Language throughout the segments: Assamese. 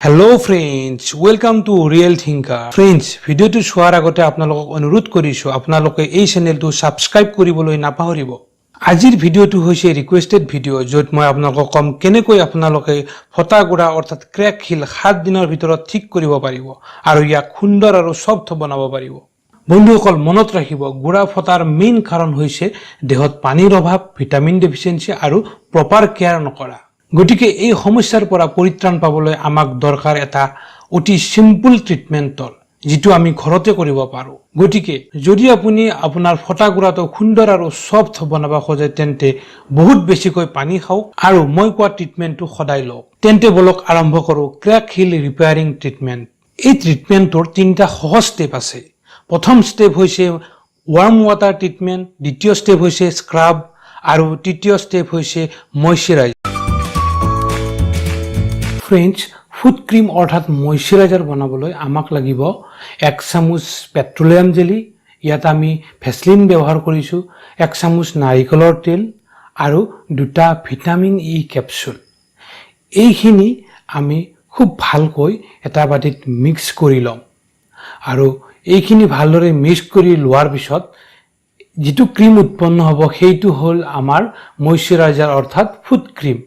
Hello friends, welcome to Real Thinker. Friends, video to চোৱাৰ আগতে আপোনালোকক অনুৰোধ কৰিছো আপোনালোকে এই চেনেলটো সাবস্ক্ৰাইব কৰিবলৈ নাপাহৰিব। আজিৰ ভিডিওটো হৈছে ৰিকুৱেষ্টেড ভিডিও য'ত মই আপোনালোকক কম কেনেকৈ আপোনালোকে ফটা গুড়া অৰ্থাৎ ক্ৰেক হিল 7 দিনৰ ভিতৰত ঠিক কৰিব পাৰিব আৰু ইয়াক সুন্দৰ আৰু সফট বনাব পাৰিব। বন্ধুসকল মনত ৰাখিব গুড়া ফটাৰ মেইন কাৰণ হৈছে দেহত পানীৰ অভাৱ, ভিটামিন ডেফিচিয়েন্সি আৰু প্ৰপাৰ কেয়াৰ নকৰা। গতিকে এই সমস্যাৰ পৰা পৰিত্ৰাণ পাবলৈ আমাক দৰকাৰ এটা অতি সিম্পল ট্ৰিটমেন্টৰ যেটো আমি ঘৰতে কৰিব পাৰো। গতিকে যদি আপুনি আপোনাৰ ফটা গুড়াটো সুন্দৰ আৰু সফট বনাব খোজে তেন্তে বহুত বেছিকৈ পানী খাওক আৰু মই কোৱা ট্ৰিটমেন্টটো সদায় লওক। তেন্তে বলক আৰম্ভ কৰো ক্ৰেক হিল ৰিপেয়াৰিং ট্ৰিটমেন্ট। এই ট্ৰিটমেন্টৰ তিনিটা সহজ ষ্টেপ আছে। প্ৰথম ষ্টেপ হৈছে ওয়াৰ্ম ওয়াটাৰ ট্ৰিটমেন্ট, দ্বিতীয় স্টেপ হৈছে স্ক্ৰাব আৰু তৃতীয় স্টেপ হৈছে ময়শ্চারাইজ। ফ্রেন্ডস, ফুট ক্রিম অর্থাৎ ময়শ্চারাইজার বনাবলৈ আমাক লাগিব 1 চামুচ পেট্রোলিয়াম জেলি, ইয়াত আমি ভেসলিন ব্যৱহাৰ কৰিছো, 1 চামুচ নাৰিকলৰ তেল আৰু 2টা ভিটামিন ই ক্যাপসুল। এইখিনি আমি খুব ভালকৈ এটা বাটিত মিক্স কৰি লম আৰু এইখিনি ভালদৰে মিক্স কৰি লোৱাৰ পিছত যেটো ক্ৰিম উৎপন্ন হ'ব সেইটো হ'ল আমাৰ ময়শ্চাৰাইজাৰ অৰ্থাৎ foot cream.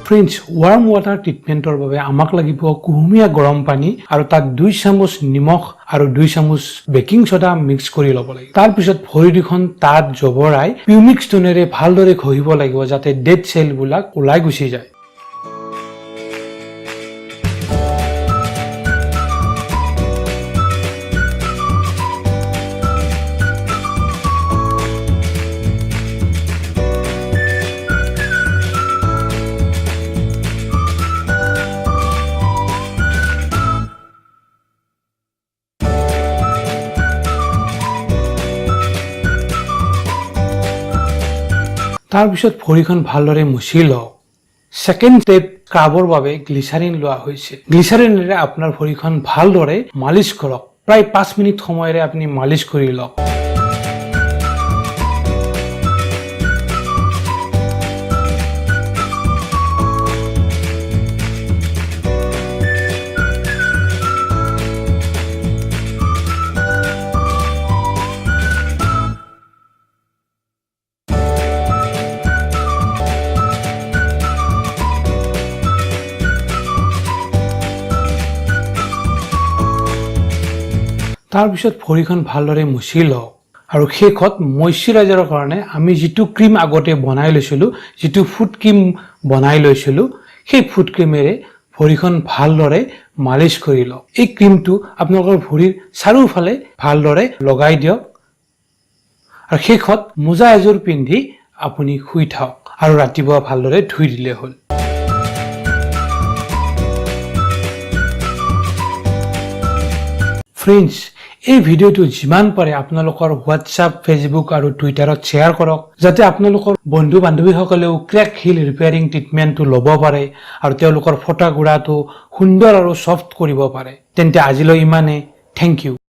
Friends, warm water ট্ৰিটমেন্টৰ বাবে আমাক লাগিব কুহুমীয়া গৰম পানী আৰু তাত 2 চামুচ নিমখ আৰু 2 চামুচ বেকিং সোডা মিক্স কৰি ল'ব লাগিব। তাৰ পিছত ভৰি দুখন তাত জবৰাই পিউমিক ষ্টোনেৰে ভালদৰে ঘঁহিব লাগিব যাতে ডেড সেলবিলাক ওলাই গুচি যায়। তাৰ পিছত ভৰিখন ভালদৰে মুছি লওক। সেকেন্ড স্টেপ স্ক্ৰাবৰ বাবে গ্লিচাৰিন লোৱা হৈছে। গ্লিচাৰিনেৰে আপোনাৰ ভৰিখন ভালদৰে মালিশ কৰক। প্ৰায় 5 মিনিট সময়ৰে আপুনি মালিশ কৰি লওক। তাৰ পিছত ভৰিখন ভালদৰে মুছি লওক আৰু শেষত ময়শ্চাৰাইজাৰৰ কাৰণে আমি যেটো ক্ৰীম আগতে বনাই লৈছিলো, যেটো ফুট ক্ৰীম বনাই লৈছিলো, সেই ফুট ক্ৰীমেৰে ভৰিখন ভালদৰে মালিশ কৰি লওক। এই ক্ৰীমটো আপোনালোকৰ ভৰিৰ চাৰিওফালে ভালদৰে লগাই দিয়ক আৰু শেষত মোজা এযোৰ পিন্ধি আপুনি শুই থাকক আৰু ৰাতিপুৱা ভালদৰে ধুই দিলে হ'ল। ফ্ৰেন্ডস, এই ভিডিওটো যিমান পাৰে আপোনালোকৰ হোৱাটছআপ, ফেসবুক আৰু টুইটাৰত শ্বেয়াৰ কৰক যাতে আপোনালোকৰ বন্ধু বান্ধৱীসকলেও ক্ৰেক হিল ৰিপেয়াৰিং ট্ৰিটমেন্টটো ল'ব পাৰে আৰু তেওঁলোকৰ ফটা গুড়াটো সুন্দৰ আৰু সফট কৰিব পাৰে। তেন্তে আজিলৈ ইমানে। Thank U.